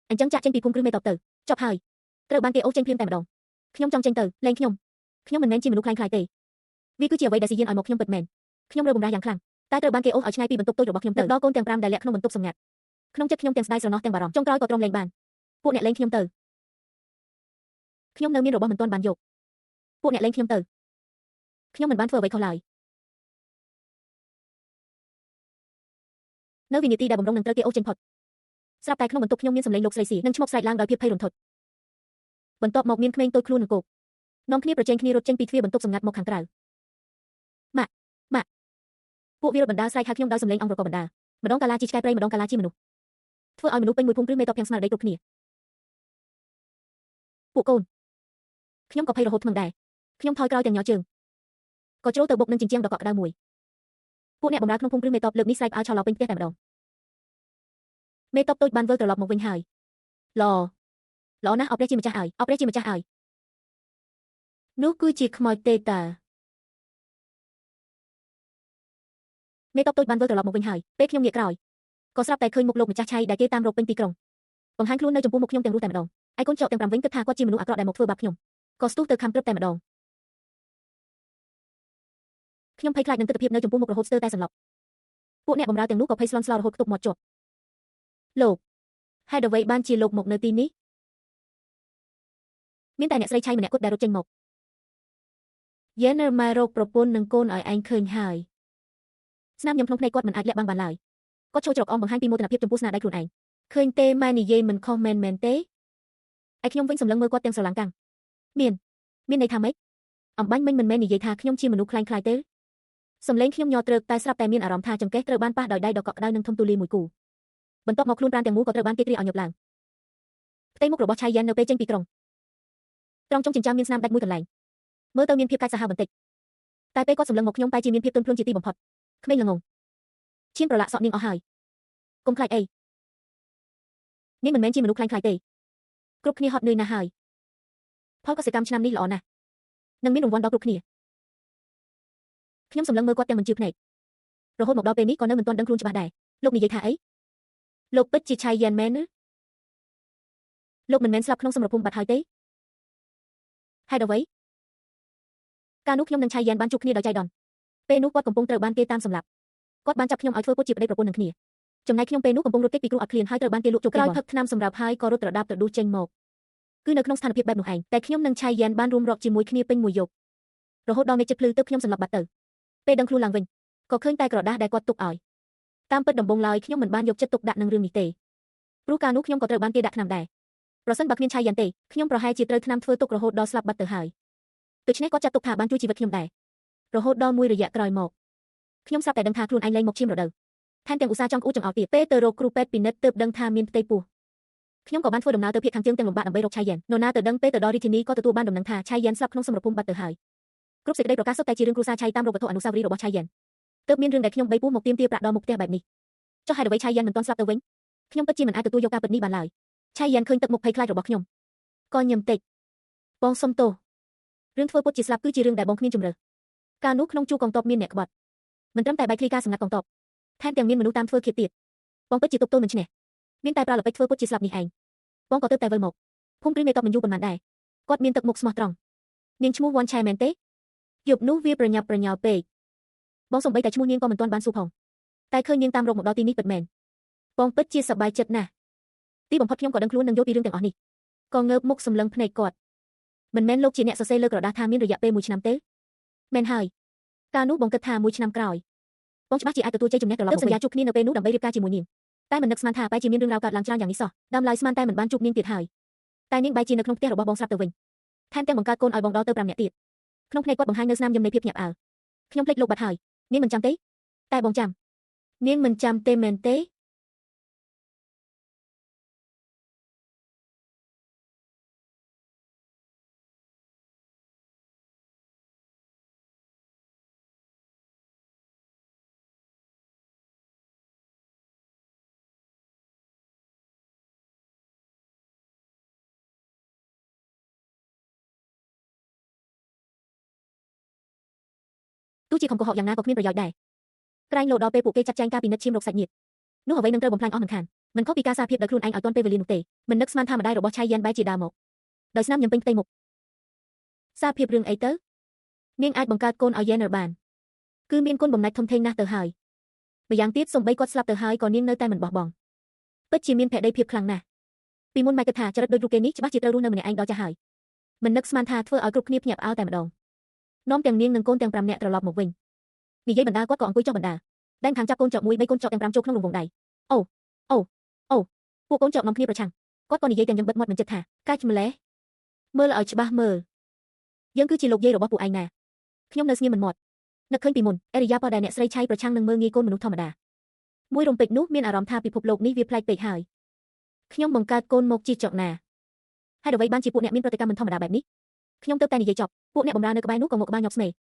Speaker 1: យអញ្ចឹងចាក់ចេញពីភូមិគ្រឹះមេតបទៅចប់ហើយត្រូវបានគេអូសចេញភ្លាមតែម្ដងខ្ញុំចង់ចេញទៅលែងខ្ញុំមិនមែនជាមនុស្សខ្លាំងខ្លាយទេវាគឺជាអ្វីដែលស៊ីយៀនឲ្យមកខ្ញុំពិតមែនខ្ញុំរើបំរាស់យ៉ាងខ្លាំងតែត្រូវបានគេអូសឲ្យឆ្ងាយពីបន្ទប់តូចរបស់ខ្ញុំទៅដល់កូនទាំង5ដែលលាក់ក្នុងបន្ទប់សម្ងាត់ក្នុងចិត្តខ្ញុំទាំងស្ដាយស្រណោះទាំងបារម្ភចុងក្រោយក៏ទ្រាំលែងបានពួកអ្នកលែងខ្ញុំទៅខ្ញុំនៅមានរបស់មិនទាន់បានយកពួកអ្នកលែងខ្ញុំទៅខ្ញុំមិនបានធ្វើអ្វីខុសឡើយនៅវិនាទីដែលបំរុងនឹងត្រូវគេអូសចេញផុតស្រាប់តែក្នុងបន្ទប់ខ្ញុំមានសំឡេងលោកស្រីស៊ីនិងឈ្មោះស្រែកឡើងដោយភាពភ័យរន្ធត់បន្ទាប់មកមានក្មេងតូចខ្លួននឹងគោកនាំគ្នាប្រជែងគ្នារត់ចេញពីទ្វារបន្ទប់សម្ងាត់មកខាងក្រៅម៉ាក់ពួកវារត់បណ្ដាស្រែកហៅខ្ញុំដោយសំឡេងអង្រក៏បណ្ដាម្ដងកាលាជាឆ្កែព្រៃម្ដងកាលាជាមនុស្សធ្វើឲ្យមនុស្សពេញមួយភូមិគ្រឹះមេតបទាំងស្មារតីគ្រប់គ្នាពួកកូនខ្ញុំក៏ភ័យរហូតធ្ងន់ដែរខ្ញុំថយក្រោយទាំងញ័រជើងក៏ជ្រុលទៅបុកនឹងជញ្ជាំងដ៏កក់ក្ដៅមួយ ពួកអ្នកបម្រើក្នុងភូមិគ្រឹះមេតបលើកនេះស្រែកអោយឆោឡោពេញផ្ទះតែម្ដងមេតបតូចបានវិលត្រឡប់មកវិញហើយល្អណាស់អោព្រះជាម្ចាស់ហើយនោះគឺជាខ្មោចទេតើមេតបតូចបានវិលត្រឡប់មកវិញហើយពេលខ្ញុំងាកក្រោយក៏ស្រាប់តែឃើញមុខលោកម្ចាស់ឆៃដែលគេតាមរកពេញទីក្រុងបង្ហាញខ្លួននៅចំពោះមុខខ្ញុំទាំងរស់តែម្ដងឯកូនចោកទាំង5វិញគិតថាគាត់ជាមនុស្សអាក្រក់ដែលមកធ្វើបាបខ្ញុំក៏ស្ទុះទៅខំព្រឹបតែម្ដងខ្ញុំភ័យខ្លាចនឹងទិដ្ឋភាពនៅចំពោះមុខរហូតស្ទើរតែសន្លប់ពួកអ្នកបម្រើទាំងនោះក៏ភ័យស្លន់ស្លោរហូតខ្ទប់មាត់ជាប់លោកហេតុអ្វីបានជាលោកមកនៅទីនេះមានតែអ្នកស្រីឆៃម្នាក់គត់ដែលរត់ចេញមកយេនឺម៉ែរោគប្រពន្ធនឹងកូនឲ្យឯងឃើញហើយស្នាមញឹមក្នុងភ្នែកគាត់មិនអាចលាក់បាំងបានឡើយគាត់ចូលច្រកអមបង្ហាញពីមោទនភាពចំពោះស្នាដៃខ្លួនឯងឃើញទេម៉ែនិយាយមិនខុសមែនទេឯខ្ញុំវិញសម្លឹងមើលគាត់ទាំងស្រឡាំងកាំងមានន័យថាម៉េចអំបញ្ញមិញមិនមែននិយាយថាខ្ញុំជាមនុស្សខ្លាំងទេសំឡេងខ្ញុំញ័រត្រឹកតែស្រាប់តែមានអារម្មណ៍ថាចង្កេះត្រូវបានប៉ះដោយដៃដ៏កក់ក្ដៅនិងធំទូលាយមួយគូបន្ទាប់មកខ្លួនប្រាណទាំងមូលក៏ត្រូវបានគេគ្រាឲ្យញាប់ឡើងផ្ទៃមុខរបស់ឆៃយ៉ាននៅពេលចេញពីក្រុងត្រង់ចុងចិញ្ចើមមានស្នាមដាច់មួយកន្លែងមើលទៅមានភាពកាចសាហាវបន្តិចតែពេលគាត់សម្លឹងមកខ្ញុំបែរជាមានភាពទន់ភ្លន់ជាទីបំផុតក្មេងល្ងងឈាមប្រឡាក់សក់នាងអស់ហើយកុំខ្លាចអីនាងមិនមែនជាមនុស្សខ្លាំងទេគ្រប់គ្នាហត់នឿយណាស់ហើយផលកសិកម្មឆ្នាំនេះល្អណាស់នឹងមានរង្វាន់ដល់គ្រប់គ្នាខ្ញុំសម្លឹងមើលគាត់ទាំងមិនជឿភ្នែករហូតមកដល់ពេលនេះក៏នៅមិនទាន់ដឹងខ្លួនច្បាស់ដែរលោកនិយាយថាអីលោកពិតជាឆៃយ៉ានមែនឬលោកមិនមែនស្លាប់ក្នុងសមរភូមិបាត់ហើយទេហេតុអ្វីកាលនោះខ្ញុំនិងឆៃយ៉ានបានជួបគ្នាដោយចៃដន្យពេលនោះគាត់កំពុងត្រូវបានគេតាមសម្លាប់គាត់បានចាប់ខ្ញុំឲ្យធ្វើពុតជាប្តីប្រពន្ធនឹងគ្នាចំណែកខ្ញុំពេលនោះកំពុងរត់គេចពីគ្រោះអត់ឃ្លានហើយត្រូវបានគេលក់ជោគក្រោយផឹកថ្នាំសម្រាប់ហើយក៏រត់ត្រដាប់ត្រដួសចេញមកគឺនៅក្នុងស្ថានភាពបែបនោះឯងតែខ្ញុំនិងឆៃយ៉ានបានរួមរកជាមួយគ្នាពេញមួយយប់រហូតដល់មេឃជិតភ្លឺទើបខ្ញុំសន្លប់បាត់ទៅពេលដឹងខ្លួនឡើងវិញក៏ឃើញតែក្រដាសដែលគាត់ទុកឲ្យតាមពិតដំបូងឡើយខ្ញុំមិនបានយកចិត្តទុកដាក់នឹងរឿងនេះទេព្រោះកាលនោះខ្ញុំក៏ត្រូវបានគេដាក់ថ្នាំដែរប្រសិនបើគ្មានឆៃយ៉ានទេខ្ញុំប្រហែលជាត្រូវថ្នាំធ្វើទុករហូតដល់ស្លាប់បាត់ទៅហើយដូច្នេះគាត់ចាត់ទុកថាបានជួយជីវិតខ្ញុំដែររហូតដល់មួយរយៈក្រោយមកខ្ញុំស្រាប់តែដឹងថាខ្លួនឯងលែងមកឈាមរដូវថែមទាំងឧស្សាហ៍ចង់អ៊ូចង្អល់ទៀតពេលទៅរកគ្រូពេទ្យពិនិត្យទើបដឹងថាមានផ្ទៃពោះខ្ញុំក៏បានធ្វើដំណើរទៅភាគខាងជើងទាំងលំបាកដើម្បីរកឆៃយ៉ាននរណាទៅដឹងពេលទៅដល់រាជធានីក៏ទទួលបានដំណឹងថាឆៃយ៉ានស្លាប់ក្នុងសមរភូមិបាត់ទៅហើយគ្រប់សេចក្តីប្រកាសសុទ្ធតែជារឿងគ្រួសារឆៃតាមរកវត្ថុអនុស្សាវរីយ៍របស់ឆៃយ៉ានទើបមានរឿងដែលខ្ញុំបីពោះមកទាមទារប្រាក់ដល់មុខផ្ទះបែបនេះចុះហេតុអ្វីឆៃយ៉ានមិនទាន់ស្លាប់ទៅវិញខ្ញុំពិតជាមិនអាចទទួលយកការពិតនេះបានឡើយឆៃយ៉ានឃើញទឹកមុខភ័យខ្លាចរបស់ខ្ញុំក៏ញឹមតិចបងសុំទោសរឿងធ្វើពុតជាស្លាប់គឺជារឿងដែលបងគ្មានជំរឿកាលនោះក្នុងជួរកងទ័ពមានអ្នកក្បត់មិនត្រឹមតែបែកឃ្លីការសម្ងាត់កងទ័ពថែមទាំងមានមនុស្សតាមធ្វើឃាតទៀតបងពិតជាទប់ទល់មិនឈ្នះមានតែប្រើល្បិចធ្វើពុតជាស្លាប់នេះឯងបងក៏ទើបតែវិលមកភូមិគ្រឹះមេតបមិនយូរប៉ុន្មានដែរគាត់មានទឹកមុខស្មោះត្រង់នាងឈ្មោះវ៉ាន់ឆែមែនទេយប់នោះវាប្រញាប់ប្រញោលពេកបងសំបីតែឈ្មោះនាងក៏មិនទាន់បានសួរផងតែឃើញនាងតាមរកមកដល់ទីនេះពិតមែនបងពិតជាសប្បាយចិត្តណាស់ទីបំផុតខ្ញុំក៏ដឹងខ្លួននឹងយល់ពីរឿងទាំងអស់នេះក៏ងើបមុខសម្លឹងភ្នែកគាត់មិនមែនលោកជាអ្នកសរសេរលើក្រដាសថាមានរយៈពេល1ឆ្នាំទេមែនហើយកាលនោះបងគិតថា1ឆ្នាំក្រោយបងច្បាស់ជាអាចទទួលជ័យជំនះត្រឡប់មកសន្យាជួបគ្នានៅពេលនោះដើម្បីរៀបការជាមួយនាងតែមិននឹកស្មានថាបែរជាមានរឿងរ៉ាវកើតឡើងច្រើនយ៉ាងនេះសោះដើមឡើយស្មានតែមិនបានជួបនាងទៀតហើយតែនាងបែរជានៅក្នុងផ្ទះរបស់បងស្រាប់ទៅវិញថែមទាំងបង្កើតកូនឲ្យបងដល់ទៅ5នាក់ទៀតក្នុងភ្នែកគាត់បង្ហាញនៅស្នាមញឹមនៃភាពញាក់ផ្អើលខ្ញុំភ្លេចលោកបាត់ហើយនាងមិនចាំទេតែបងចាំនាងមិនចាំទេមែនទេទោះជាខំកុហកយ៉ាងណាក៏គ្មានប្រយោជន៍ដែរក្រែងលោដល់ពេលពួកគេចាត់ចែងការពិនិត្យឈាមរកសាច់ញាតិនោះអ្វីនឹងត្រូវបំផ្លាញអស់មិនខានមិនខុសពីការសារភាពដោយខ្លួនឯងឲ្យទាន់ពេលវេលានោះទេមិននឹកស្មានថាម្ដាយរបស់ឆៃយ៉ានបែរជាដើរមកដោយស្នាមញឹមពេញផ្ទៃមុខសារភាពរឿងអីទៅនាងអាចបង្កើតកូនឲ្យយេនឺបានគឺមានគុណបំណាច់ធំធេងណាស់ទៅហើយម្យ៉ាងទៀតសូម្បីគាត់ស្លាប់ទៅហើយក៏នាងនៅតែមិនបោះបង់ពិតជាមានភក្ដីភាពខ្លាំងណាស់ពីមុនម៉ែគិតថាចរិតដូចរូបគេនេះច្បាស់ជាត្រូវរស់នៅម្នាក់ឯងដល់ចាស់ហើយមិននឹកស្មានថាធ្វើឲ្យគ្រប់គ្នាភ្ញាក់ផ្អើលតែម្ដងនាំទាំងនាងនិងកូនទាំង5នាក់ត្រឡប់មកវិញនិយាយបណ្ដាគាត់ក៏អង្គុយចុះបណ្ដាដែនខាងចាប់កូនចោក1 3កូនចោកទាំង5ចូលក្នុងរង្វង់ដៃអូពួកកូនចោកនាំគ្នាប្រឆាំងគាត់ក៏និយាយទាំងញឹមបិទមាត់មិនចិត្តថាកាច់ម្លេះមើលឲ្យច្បាស់មើលយើងគឺជាលោកយាយរបស់ពួកឯងណាខ្ញុំនៅស្ងៀមមិនមាត់នឹកឃើញពីមុនអេរិយាបថដែលអ្នកស្រីឆៃប្រឆាំងនឹងមើលងាយកូនមនុស្សធម្មតាមួយរំពេចនោះមានអារម្មណ៍ថាពិភពលោកនេះវាប្លែកពេកហើយខ្ញុំបង្កើតកូនមកជាចកណាហេតុអ្វីបានជាពួកអ្នកមានប្រតិកម្មមិនធម្មតាបែបនេះខ្ញុំទើបតែនិយាយចប់ពួកអ្នកបម្រើនៅក្បែរនោះក៏ងក់ក្បាលញាប់ស្នេហ៍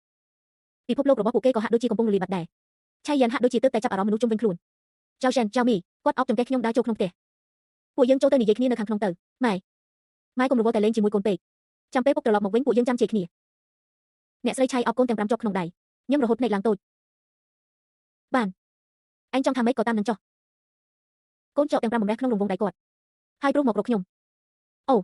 Speaker 1: ពិភពលោករបស់ពួកគេក៏ហាក់ដូចជាកំពុងរលាយបាត់ដែរ ឆៃយ៉ានហាក់ដូចជាទើបតែចាប់អារម្មណ៍មនុស្សជុំវិញខ្លួនចៅឆានចៅមីគាត់អោបចង្កេះខ្ញុំដើរចូលក្នុងផ្ទះពួកយើងចូលទៅនិយាយគ្នានៅខាងក្នុងទៅម៉ែកុំរវល់តែលេងជាមួយកូនពេកចាំពេលពុកត្រឡប់មកវិញពួកយើងចាំជេរគ្នាអ្នកស្រីឆៃអោបកូនទាំង5ជាប់ក្នុងដៃញឹមរហូតភ្នែកឡើងតូចបានអញចង់ថាម៉េចក៏តាមនឹងចុះកូនជាប់ទាំង5បំរះក្នុងរង្វង់ដៃគាត់ហើយព្រោះមករកខ្ញុំអូ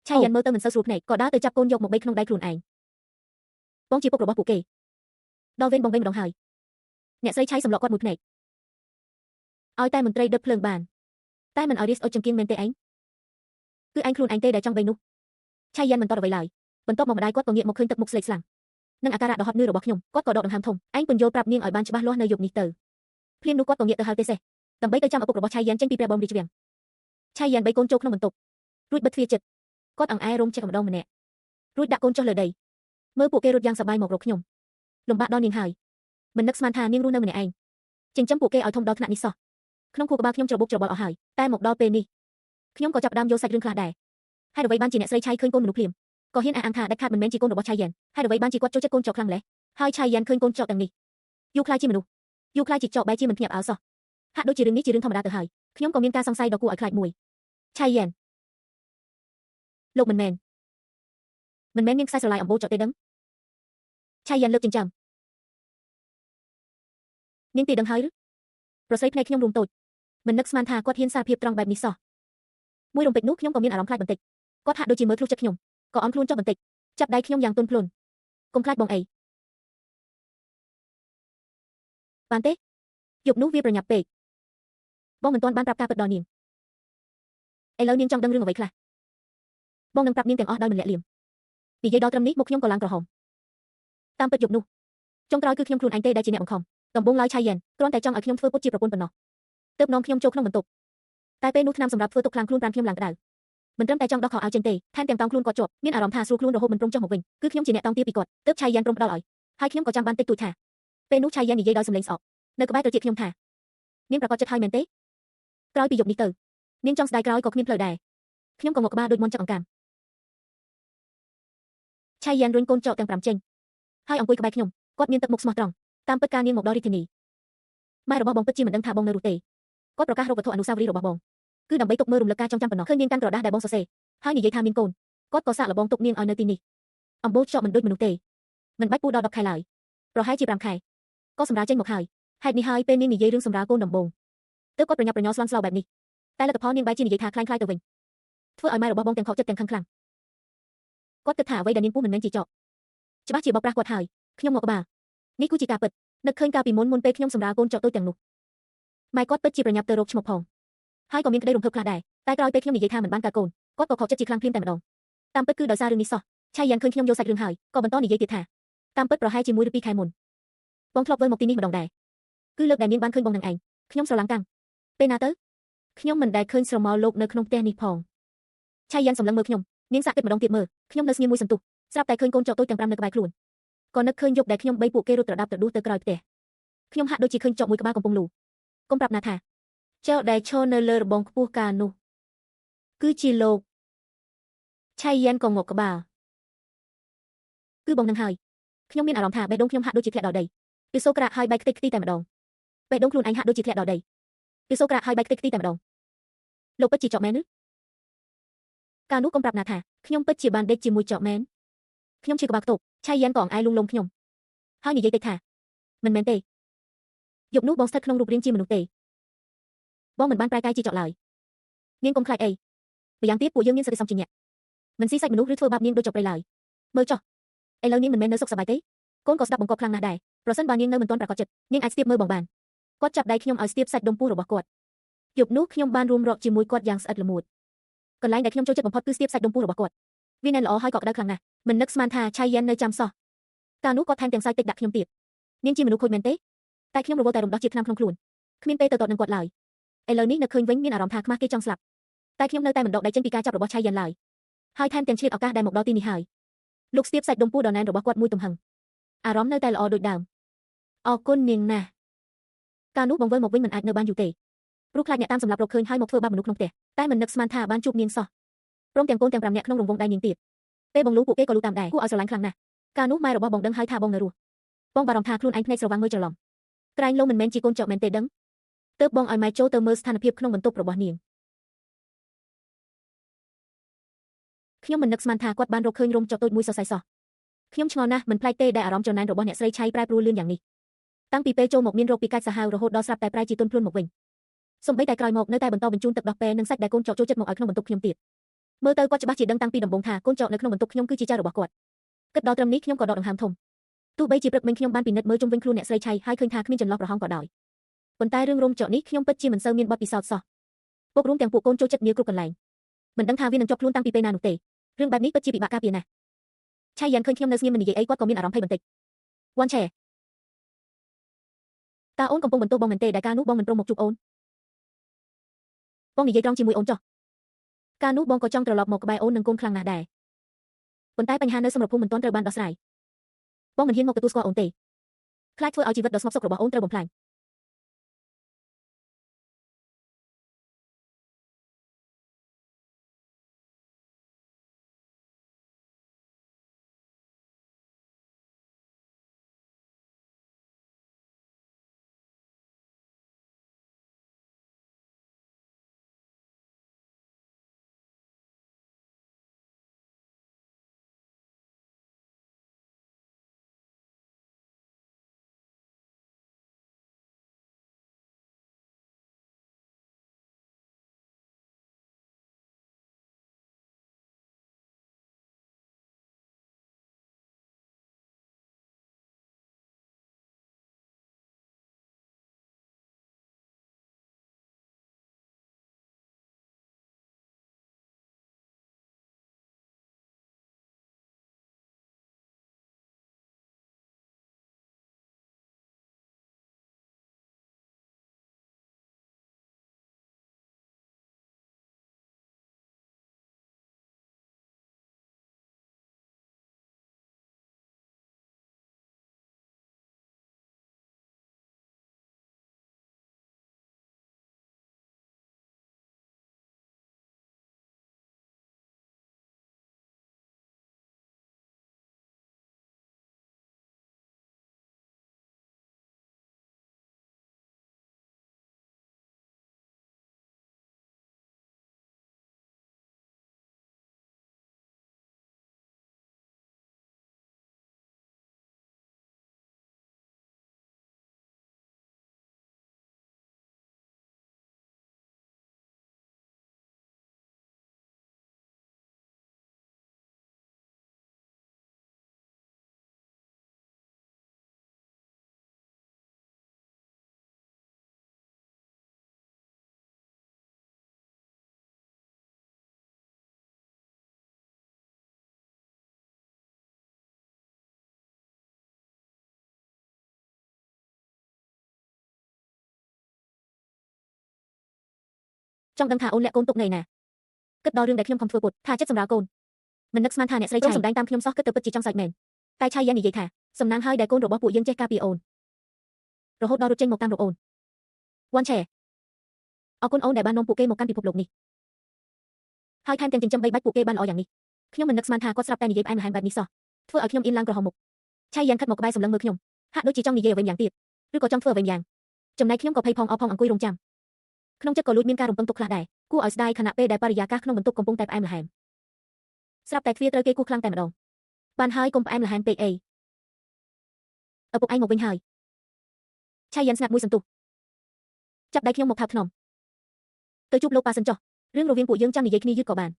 Speaker 1: ឆៃយ៉ានមើលទៅមិនសូវស្រួលភ្នែកក៏ដើរទៅចាប់កូនយកមកបេក្នុងដៃខ្លួនឯងបងជាពុករបស់ពួកគេដល់វេនបងវិញម្ដងហើយអ្នកស្រីឆៃសម្លក់គាត់មួយភ្នែកឲ្យតែមន្ត្រីដុតភ្លើងបានតែមិនឲ្យរៀសអុចចង្គៀងមែនទេឯងគឺឯងខ្លួនឯងទេដែលចង់បីនោះឆៃយ៉ានមិនតបអ្វីឡើយបន្ទាប់មកម្ដាយគាត់ក៏ងាកមកឃើញទឹកមុខស្លេកស្លាំងនិងអាការៈដ៏ហត់នឿយរបស់ខ្ញុំគាត់ក៏ដកដង្ហើមធំឯងពន្យល់ប្រាប់នាងឲ្យបានច្បាស់លាស់នៅយប់នេះទៅភ្លាមនោះគាត់ក៏ងាកទៅហៅទេសេះដើម្បីទៅចាំឪពុករបស់ឆៃយ៉ានចេញពីព្រះបរមរាជវាំងឆៃយ៉ានបីកូនចូលក្នុងបន្ទប់រួចបិទទ្វារជិតគាត់អង្អែរោមចេះម្ដងម្នាក់រួចដាក់កូនចុះលើដីមើលពួកគេរត់យ៉ាងសប្បាយមករកខ្ញុំលំបាកដល់នាងហើយមិននឹកស្មានថានាងរស់នៅម្នាក់ឯងចិញ្ចឹមពួកគេឲ្យធំដល់ថ្នាក់នេះសោះក្នុងខួរក្បាលខ្ញុំច្របូកច្របល់អស់ហើយតែមកដល់ពេលនេះខ្ញុំក៏ចាប់ផ្ដើមយល់សាច់រឿងខ្លះដែរហេតុអ្វីបានជាអ្នកស្រីឆៃឃើញកូនមនុស្សភ្លាមក៏ហ៊ានអះអាងថាដាច់ខាតមិនមែនជាកូនរបស់ឆៃយ៉ានហេតុអ្វីបានជាគាត់ចូលចិត្តកូនចោកខ្លាំងម្ល៉េះហើយឆៃយ៉ានឃើញកូនចោកទាំងនេះយូរខ្លាចជាមនុស្សយូរខ្លាចជាចោកបែរជាមិនភ្ញាក់ផ្អើលសោះហាក់ដូចជារឿងនេះជារឿងធម្មតាទៅហើយខ្ញុំក៏មានការសង្ស័យដ៏គួរឲ្យខ្លាចមួយឆៃយ៉ានលោកមិនមែនមានខ្សែស្រឡាយអំបូរចោកទេដឹងឆៃយ៉ានលើកចិញ្ចើមនាងទីដឹងហើយឬប្រស្រីភ្នែកខ្ញុំរួមតូចមិននឹកស្មានថាគាត់ហ៊ានសារភាពត្រង់បែបនេះសោះមួយរំពេចនោះខ្ញុំក៏មានអារម្មណ៍ខ្លាចបន្តិចគាត់ហាក់ដូចជាមើលធ្លុះចិត្តខ្ញុំក៏អន់ខ្លួនចុះបន្តិចចាប់ដៃខ្ញុំយ៉ាងទន់ភ្លន់កុំខ្លាចបងអីបានទេយប់នោះវាប្រញាប់ពេកបងមិនទាន់បានប្រាប់ការពិតដល់នាងឥឡូវនាងចង់ដឹងរឿងអ្វីខ្លះបងនឹងប្រាប់នាងទាំងអស់ដោយមិនលាក់លៀមនិយាយដល់ត្រឹមនេះមុខខ្ញុំក៏ឡើងក្រហមតាមពិតយប់នោះចុងក្រោយគឺខ្ញុំខ្លួនឯងទេដែលជាអ្នកបង្ខំដំបូងឡើយឆៃយ៉ានគ្រាន់តែចង់ឲ្យខ្ញុំធ្វើពុតជាប្រពន្ធប៉ុណ្ណោះទើបនាំខ្ញុំចូលក្នុងបន្ទប់តែពេលនោះថ្នាំសម្រាប់ធ្វើទុកខ្លាំងខ្លួនប្រាណខ្ញុំឡើងក្តៅមិនត្រឹមតែចង់ដោះខោអាវចេញទេថែមទាំងតោងខ្លួនគាត់ជាប់មានអារម្មណ៍ថាស្រួលខ្លួនរហូតមិនព្រមចុះមកវិញគឺខ្ញុំជាអ្នកតោងទាពីគាត់ទើបឆៃយ៉ានព្រមផ្ដល់ឲ្យហើយខ្ញុំក៏ចាំបានតិចតួចថាពេលនោះឆៃយ៉ាននិយាយដោយសំឡេងស្អកនៅក្បែរត្រចៀកខ្ញុំថានាងប្រកាសចិត្តហើយមែនទេក្រោយពីយប់នេះទៅនាងចង់ស្ដាយក្រោយក៏គ្មានផ្លូវដែរខ្ញុំក៏ងក់ក្បាលដូចមន់ចឹកអង្កាមឆៃយ៉ានរុញកូនចោកទាំង5ចេញហើយអង្គុយក្បែរខ្ញុំគាត់មានទឹកមុខស្មោះត្រង់តាមពិតការនាងមកដល់រាជធានីម៉ែរបស់បងពិតជាមិនដឹងថាបងនៅរស់ទេគាត់ប្រកាសរកវត្ថុអនុស្សាវរីយ៍របស់បងគឺដើម្បីទុកមើលរំលឹកការចងចាំប៉ុណ្ណោះឃើញនាងកាន់ក្រដាសដែលបងសរសេរហើយនិយាយថាមានកូនគាត់ក៏សាកល្បងទុកនាងឲ្យនៅទីនេះអំបូរចោកមិនដូចមនុស្សទេមិនបាច់ពូដល់10ខែឡើយប្រហែលជា5ខែក៏សម្រាប់ចេញមកហើយហេតុនេះហើយពេលនាងនិយាយរឿងសម្រាប់កូនដំបងទើបគាត់ប្រញាប់ប្រញ័រស្លន់ស្លោបែបនេះតែលទ្ធផលនាងបែរជានិយាយថាคล้ายៗទៅវិញធ្វើឲ្យម៉ែរបស់បងទាំងខកចិត្តទាំងខឹងខ្លាំងគាត់គិតថាអ្វីដែលនាងពូមិនមែនជាចោកច្បាស់ជាបោកប្រាស់គាត់ហើយខ្ញុំមកក្បាលនេះគឺជាការពិតនឹកឃើញកាលពីមុនពេលខ្ញុំសម្រាប់កូនចោកតូចទាំងនោះម៉ែគាត់ពិតជាប្រញាប់ទៅរកឈ្មោះផងហើយក៏មានក្តីរំភើបខ្លះដែរតែក្រោយពេលខ្ញុំនិយាយថាមិនបានការកូនគាត់ក៏ខកចិត្តជាខ្លាំងភ្លាមតែម្ដងតាមពិតគឺដោយសាររឿងនេះសោះឆៃយ៉ានឃើញខ្ញុំយល់សាច់រឿងហើយក៏បន្តនិយាយទៀតថាតាមពិតប្រហែលជា1 ឬ 2 ខែមុនបងធ្លាប់វិលមកទីនេះម្ដងដែរគឺលើកដែលនាងបានឃើញបងនឹងឯងខ្ញុំស្រឡាំងកាំងពេលណាទៅខ្ញុំមិនដែលឃើញស្រមោលលោកនៅក្នុងផ្ទះនេះផងឆៃយ៉ានសម្លឹងមើលខ្ញុំនាងសាកគិតម្ដងទៀតមើលខ្ញុំនៅស្ងៀមមួយសន្ទុះស្រាប់តែឃើញកូនចោកតូចទាំង5នៅក្បែរខ្លួនក៏នឹកឃើញយប់ដែលខ្ញុំបីពួកគេរត់ត្រដាប់ត្រដួសទៅក្រោយផ្ទះខ្ញុំហាក់ដូចជាឃើញចោកមួយក្បាលកំពុងលូកុំប្រាប់ណាថាចោកដែលឈរនៅលើរបងខ្ពស់កាលនោះគឺជាលោកឆៃយ៉ានក៏ងក់ក្បាលគឺបងនឹងហើយខ្ញុំមានអារម្មណ៍ថាបេះដូងខ្ញុំហាក់ដូចជាធ្លាក់ដល់ដីពីសូក្រាក់ហើយបែកខ្ទេចខ្ទីតែម្ដងបេះដូងខ្លួនឯងហាក់ដូចជាធ្លាក់ដល់ដីពីសូក្រាក់ហើយបែកខ្ទេចខ្ទីតែម្ដងលោកពិតជាចោកមែនឬកាលនោះកុំប្រាប់ណាថាខ្ញុំពិតជាបានដេកជាមួយចោកមែនខ្ញុំឈឺក្បាលខ្ទប់ឆៃយ៉ានក៏អង្អែលលងលំខ្ញុំហើយនិយាយតិចថាមិនមែនទេយប់នោះបងស្ថិតក្នុងរូបរាងជាមនុស្សទេបងមិនបានប្រែកាយជាចោកឡើយនាងកុំខ្លាចអីម្យ៉ាងទៀតពួកយើងមានសិទ្ធិសំជាញ់មិនស៊ីសាច់មនុស្សឬធ្វើបាបនាងដូចចោកព្រៃឡើយមើលចុះឥឡូវនាងមិនមែននៅសុខសប្បាយទេកូនក៏ស្ដាប់បង្កប់ខ្លាំងណាស់ដែរប្រសិនបើនាងនៅមិនទាន់ប្រកបចិត្តនាងអាចស្ទាបមើលបងបានគាត់ចាប់ដៃខ្ញុំឲ្យស្ទាបសាច់ដុំពោះរបស់គាត់យប់នោះខ្ញុំបានរួមរកជាមួយគាត់យ៉ាងស្អិតល្មួតកន្លែងដែលខ្ញុំចូលចិត្តបំផុតគឺស្ទាបសាច់ដុំពោះរបស់គាត់វាណែនល្អហើយក៏ក្តៅខ្លាំងណាស់មិននឹកស្មានថាឆៃយ៉ាននៅចាំសោះកាលនោះគាត់ថែមទាំងសាយតិចដាក់ខ្ញុំទៀតនាងជាមនុស្សខូចមែនទេតែខ្ញុំរវល់តែរំដោះជាតិថ្នាំក្នុងខ្លួនគ្មានពេលទៅតតនឹងគាត់ឡើយឥឡូវនេះនឹកឃើញវិញមានអារម្មណ៍ថាខ្មាស់គេចង់ស្លាប់តែខ្ញុំនៅតែមិនដកដៃចេញពីការចាប់របស់ឆៃយ៉ានឡើយហើយថែមទាំងឆ្លៀតឱកាសដែលមកដល់ទីនេះហើយលោកស្ទាបសាច់ដុំពោះដ៏ណែនរបស់គាត់មួយទំហឹងអារម្មណ៍នៅតែល្អដូចដើមអរគុណនាងណាស់កាលនោះបងវិលមកវិញមិនអាចនៅបានយូរទេព្រោះខ្លាចអ្នកតាមសម្រាប់រកឃើញហើយមកធ្វើបាបមនុស្សក្នុងផ្ទះតែមិននឹកស្មានថាបានជួបនាងសោះព្រមទាំងកូនទាំង5នាក់ក្នុងរង្វង់ដៃនាងទៀតពេលបងលូពួកគេក៏លូតាមដែរគួរឲ្យស្រឡាញ់ខ្លាំងណាស់កាលនោះម៉ែរបស់បងដឹងហើយថាបងនៅរស់បងបារម្ភថាខ្លួនឯងភ្នែកស្រវាំងមើលច្រឡំ ក្រែងលោកមិនមែនជាកូនចៅមែនទេដឹងទើបបងឲ្យម៉ែចូលទៅមើលស្ថានភាពក្នុងបន្ទប់របស់នាងខ្ញុំមិននឹកស្មានថាគាត់បានរកឃើញរោមចុកតូចមួយសរសៃសោះខ្ញុំឆ្ងល់ណាស់មិនប្លែកទេដែលអារម្មណ៍ច្រណែនរបស់អ្នកស្រីឆៃប្រែប្រួលលឿនយ៉ាងនេះតាំងពីពេលចូលមកមានរោគពីកាច់សាហាវរហូតដល់ស្រាប់តែប្រែជាទន់ភ្លន់មកវិញសូម្បីតែក្រោយមកនៅតែបន្តបញ្ជូនទឹកដោះពែនិងសាច់ដែលកូនចោកចូលចិត្តមកឲ្យក្នុងបន្ទប់ខ្ញុំទៀតមើលទៅគាត់ច្បាស់ជាដឹងតាំងពីដំបូងថាកូនចោកនៅក្នុងបន្ទប់ខ្ញុំគឺជាចៅរបស់គាត់គិតដល់ត្រឹមនេះខ្ញុំក៏ដកដង្ហើមធំទោះបីជាព្រឹកមិញខ្ញុំបានពិនិត្យមើលជុំវិញខ្លួនអ្នកស្រីឆៃហើយឃើញថាគ្មានចន្លោះប្រហោងក៏ដោយប៉ុន្តែរឿងរោមចោកនេះខ្ញុំពិតជាមិនសូវមានបទពិសោធន៍សោះពុករួមទាំងពួកកូនចូលចិត្តនាងគ្រប់កន្លែងមិនដឹងថាវានឹងជាប់ខ្លួនតាំងពីពេលណានោះទេរឿងបែបនេះពិតជាពិបាកការពារណាស់ឆៃយ៉ានឃើញខ្ញុំនៅស្ងៀមមិននិយាយអីគាត់ក៏មានអារម្មណ៍ភ័យបន្តិចវ៉ាន់ឆេតើអូនកំពុងបន្ទោសបងមែនទេដែលកាលនោះបងមិនព្រមមកជួបអូនបងនិយាយត្រង់ជាមួយអូនចុះកាលនោះបងក៏ចង់ត្រឡប់មកក្បែរអូននឹងកូនខ្លាំងណាស់ដែរប៉ុន្តែបញ្ហានៅសម្រាប់ភូមិមិនទាន់ត្រូវបានដោះស្រាយបងមិនហ៊ានមកទទួលស្គាល់អូនទេខ្លាចធ្វើឲ្យជីវិតដ៏ស្ងប់សុខរបស់អូនត្រូវបំផ្លាញចង់ដឹងថាអូនលាក់កូនទុកនៅណាគិតដល់រឿងដែលខ្ញុំខំធ្វើពុតថាចិត្តសម្រាប់កូនមិននឹកស្មានថាអ្នកស្រីឆៃសម្ដែងតាមខ្ញុំសោះគិតទៅពិតជាចង់សើចមែនតែឆៃយ៉ាងនិយាយថាសំណាងហើយដែលកូនរបស់ពួកយើងចេះការពារអូនរហូតដល់រត់ចេញមកតាមរកអូនវ៉ាន់ឆេអរគុណអូនដែលបាននាំពួកគេមកកាន់ពិភពលោកនេះហើយថែមទាំងចិញ្ចឹមបីបាច់ពួកគេបានល្អយ៉ាងនេះខ្ញុំមិននឹកស្មានថាគាត់ស្រាប់តែនិយាយផ្អែមល្ហែមបែបនេះសោះធ្វើឲ្យខ្ញុំអៀនឡើងក្រហមមុខឆៃយ៉ាងខិតមកក្បែរសម្លឹងមើលខ្ញុំហាក់ដូចជាចង់និយាយអ្វីម្យ៉ាងទៀតឬក៏ចង់ធ្វើអ្វីម្យ៉ាងចំណែកខ្ញុំក៏ភ័យផងអរផងអង្គុយរង់ចាំក្នុងចិត្តក៏លួចមានការរំពឹងទុកខ្លះដែរគួរឲ្យស្ដាយខណៈពេលដែលបរិយាកាសក្នុងបន្ទប់កំពុងតែផ្អែមល្ហែមស្រាប់តែទ្វារត្រូវគេគោះខ្លាំងតែម្ដងបានហើយកុំផ្អែមល្ហែមពេកអីឪពុកឯងមកវិញហើយឆៃយ៉ានស្ងាត់មួយសន្ទុះចាប់ដៃខ្ញុំមកថើបថ្នមទៅជួបលោកប៉ាសិនចុះរឿងរវាងពួកយើងចាំនិយាយគ្នាយឺតក៏បាន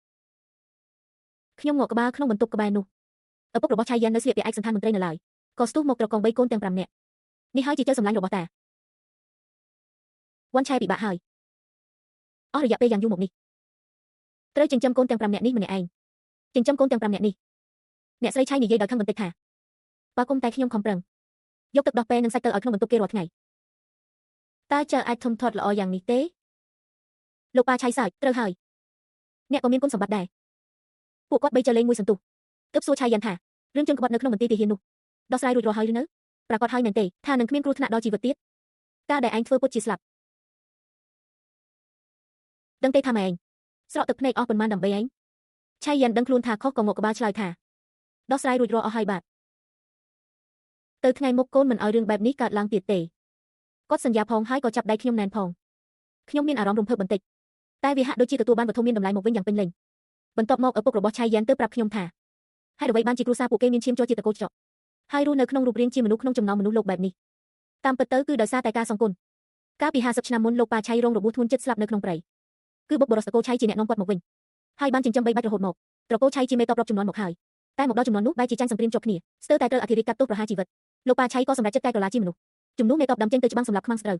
Speaker 1: ខ្ញុំងក់ក្បាលក្នុងបន្ទប់ក្បែរនោះឪពុករបស់ឆៃយ៉ាននៅស្លៀកពាក់ឯកសណ្ឋានមន្ត្រីនៅឡើយក៏ស្ទុះមកត្រកង3កូនទាំង5នាក់នេះហើយជាចៅសម្លាញ់របស់តាវ៉ាន់ឆៃពិបាកហើយអស់រយៈពេលយ៉ាងយូរមកនេះត្រូវចិញ្ចឹមកូនទាំង5នាក់នេះម្នាក់ឯងចិញ្ចឹមកូនទាំង5នាក់នេះអ្នកស្រីឆៃនិយាយដោយខឹងបន្តិចថាបើគុំតែខ្ញុំខំប្រឹងយកទឹកដោះពែនិងសាច់ទៅឲ្យក្នុងបន្ទប់គេរាល់ថ្ងៃតើចៅអាចធំធាត់ល្អយ៉ាងនេះទេលោកប៉ាឆៃសើចត្រូវហើយអ្នកក៏មានគុណសម្បត្តិដែរពួកគាត់បីចលេងមួយសន្ទុះទើបសួរឆៃយ៉ានថារឿងជនក្បត់នៅក្នុងមន្ទីរទាហាននោះដោះស្រាយរួចរាល់ហើយឬនៅប្រកាសហើយមែនទេថានឹងគ្មានគ្រោះថ្នាក់ដល់ជីវិតទៀតការដែលឯងធ្វើពុតជាស្លាប់ដឹងទេថាម៉ែឯងស្រក់ទឹកភ្នែកអស់ប៉ុន្មានដើម្បីឯងឆៃយ៉ានដឹងខ្លួនថាខុសក៏ងក់ក្បាលឆ្លើយថាដោះស្រាយរួចរាល់អស់ហើយបាទទៅថ្ងៃមុខកូនមិនឲ្យរឿងបែបនេះកើតឡើងទៀតទេ គាត់សន្យាផងហើយក៏ចាប់ដៃខ្ញុំណែនផងខ្ញុំមានអារម្មណ៍រំភើបបន្តិចតែវាហាក់ដូចជាទទួលបានវត្ថុមានតម្លៃមកវិញយ៉ាងពេញលេញបន្ទាប់មកឪពុករបស់ឆៃយ៉ានទើបប្រាប់ខ្ញុំថាហេតុអ្វីបានជាគ្រួសារពួកគេមានឈាមជ័រជាតកូលចកហើយរស់នៅក្នុងរូបរាងជាមនុស្សក្នុងចំណោមមនុស្សលោកបែបនេះតាមពិតទៅគឺដោយសារតែការសងគុណកាលពី50ឆ្នាំមុនលោកប៉ាឆៃរងរបួសធ្ងន់ចិត្តស្លាប់នៅក្នុងព្រៃគឺបុកបរិសតកូលឆៃជាអ្នកនាំគាត់មកវិញហើយបានចិញ្ចឹមបីបាច់រហូតមកត្រកូលឆៃជាមេតបរាប់ចំនួនមកហើយតែមកដល់ចំនួននោះបែរជាចាញ់សង្គ្រាមជាប់គ្នាស្ទើរតែត្រូវអធិរាជកាត់ទោសប្រហារជីវិតលោកប៉ាឆៃក៏សម្រេចចិត្តកែក្រឡាជាមនុស្សជំនួសមេតបដាំចេញទៅច្បាំងសម្លាប់ខ្មាំងស្រូវ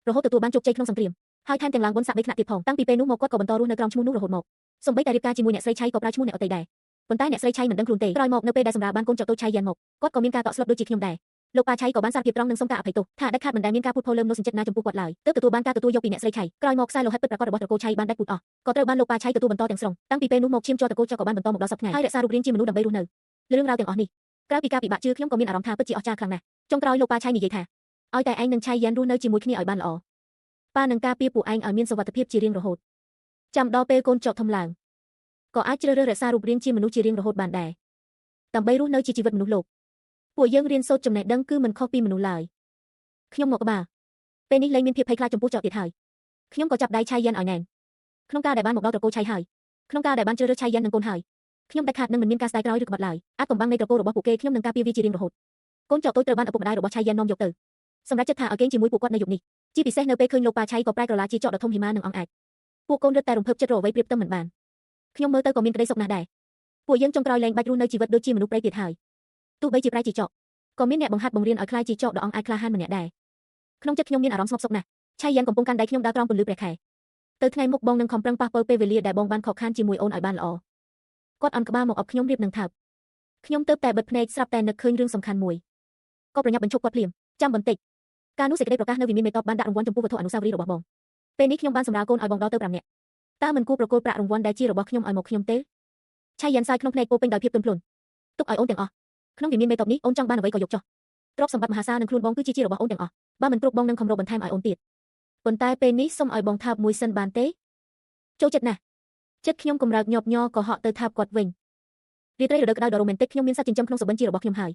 Speaker 1: រហូតទទួលបានជោគជ័យក្នុងសង្គ្រាមហើយថែមទាំងឡើងបុណ្យស័ក្តិ3ថ្នាក់ទៀតផងតាំងពីពេលនោះមកគាត់ក៏បន្តរស់នៅក្រោមឈ្មោះនោះរហូតមកសូម្បីតែរៀបការជាមួយអ្នកស្រីឆៃក៏ប្រើឈ្មោះអ្នកអតីតដែរប៉ុន្តែអ្នកស្រីឆៃមិនដឹងខ្លួនទេក្រោយមកនៅពេលដែលសម្រាប់បានកូនចៅតូចឆៃយ៉ានមកគាត់ក៏មានការតក់ស្លុតដូចជាខ្ញុំដែរលោកប៉ាឆៃក៏បានសារភាពត្រង់និងសុំការអភ័យទោសថាដាច់ខាតមិនដែលមានការพูดផុសលើមនោះសញ្ចិត្តណាចំពោះគាត់ឡើយទើបទទួលបានការទទួលយកពីអ្នកស្រីឆៃក្រោយមកខ្សែលោហិតពិតប្រាកដរបស់ត្រកូលឆៃបានដាច់ពូតអស់ក៏ត្រូវបានលោកប៉ាឆៃទទួលបន្តទាំងស្រុងតាំងពីពេលនោះមកឈាមជ័រត្រកូលចៅក៏បានបន្តមកដល់សប្តាហ៍ថ្ងៃហើយរក្សារូបរាងជាមនុស្សដើម្បីរស់នៅរឿងរ៉ាវទាំងអស់នេះក្រៅពីការពិបាកជឿខ្ញុំក៏មានអារម្មណ៍ថាពិតជាអស្ចារ្យខ្លាំងណាស់ចុងក្រោយលោកប៉ាឆៃនិយាយថាឲ្យតែឯងនិងឆៃយ៉ានរស់នៅជាមួយគ្នាឲ្យបានល្អប៉ានឹងការពារពួកឯងឲ្យមានសុវត្ថិភាពជារៀងរហូតចាំដល់ពេលកូនចៅធំឡើងក៏អាចជ្រើសរើសរក្សារូបរាងជាមនុស្សជារៀងរហូតបានដែរដើម្បីរស់នៅជាជីវិតមនុស្សលោកពួកយើងរៀនសូត្រចំណេះដឹងគឺមិនខុសពីមនុស្សឡើយខ្ញុំមកក្បាលពេលនេះលែងមានភាពភ័យខ្លាចចំពោះចៅទៀតហើយខ្ញុំក៏ចាប់ដៃឆៃយ៉ានឲ្យណែនក្នុងការដែលបានមកដល់ត្រកូលឆៃហើយក្នុងការដែលបានជ្រើសរើសឆៃយ៉ាននិងកូនហើយខ្ញុំដាច់ខាតនឹងមិនមានការស្ដាយក្រោយឬក្បត់ឡើយអាចកំបាំងនៃត្រកូលរបស់ពួកគេខ្ញុំនឹងការពារវាជារៀងរហូតកូនចៅតូចត្រូវបានឪពុកម្ដាយរបស់ឆៃយ៉ាននាំយកទៅសម្រាប់ចិត្តថាឲ្យគេងជាមួយពួកគាត់នៅយប់នេះជាពិសេសនៅពេលឃើញលោកប៉ាឆៃក៏ប្រែក្រឡាជាចកដ៏ធំហិមានិងអង្អែកពួកកូនរឹតតែរំភើបចិត្តរកអ្វីប្រៀបទៅមិនបានខ្ញុំមើលទៅក៏មានក្តីសុខណាស់ដែរពួកយើងចុងក្រោយលែងបាច់រស់នៅជីវិតដូចជាមនុស្សព្រៃទៀតហើយទោះបីជាប្រែជាចកក៏មានអ្នកបង្ហាត់បង្រៀនឲ្យខ្លាយជាចកដ៏អង្អែកក្លាហានម្នាក់ដែរក្នុងចិត្តខ្ញុំមានអារម្មណ៍ស្ងប់សុខណាស់ឆៃយ៉ានកំពុងកាន់ដៃខ្ញុំដើរក្រោមពន្លឺព្រះខែទៅថ្ងៃមុខបងនឹងខំប្រឹងប៉ះប៉ូវពេលវេលាដែលបងបានខកខានជាមួយអូនឲ្យបានល្អគាត់អន់ក្បាលមកអបខ្ញុំរៀបនឹងថើបខ្ញុំទៅតែបិទភ្នែកស្រាប់តែនឹកឃើញរឿងសំខាន់មួយក៏ប្រញាប់បញ្ឈប់គាត់ភ្លាមចាំបន្តិចការនោះសេចក្តីប្រកាសនៅវិមានមេតបបានដាក់រង្វាន់ចំពោះវត្ថុអនុស្សាវរីយ៍របស់បងពេលនេះខ្ញុំបានសម្រាលកូនឲ្យបងដល់ទៅ5នាក់តើមិនគួរប្រគល់ប្រាក់រង្វាន់ដែលជារបស់ខ្ញុំឲ្យមកខ្ញុំទេឆៃយ៉ានសាយក្នុងភ្នែកពោពេញដោយភាពទន់ភ្លន់ទុកឲ្យអូនទាំងអស់ក្នុងវិមានមេតបនេះអូនចង់បានអ្វីក៏យកចុះទ្រព្យសម្បត្តិមហាសាលនឹងខ្លួនបងគឺជារបស់អូនទាំងអស់បើមិនគ្រប់បងនឹងខំរកបន្ថែមឲ្យអូនទៀតប៉ុន្តែពេលនេះសូមឲ្យបងថើបមួយសិនបានទេចូលចិត្តណាស់ចិត្តខ្ញុំកម្រើកញាប់ញ័រក៏ហក់ទៅថើបគាត់វិញរាត្រីរដូវក្តៅដ៏រ៉ូមែនទិកខ្ញុំមានសត្វចិញ្ចឹមក្នុងសុបិនជារបស់ខ្ញុំហើយ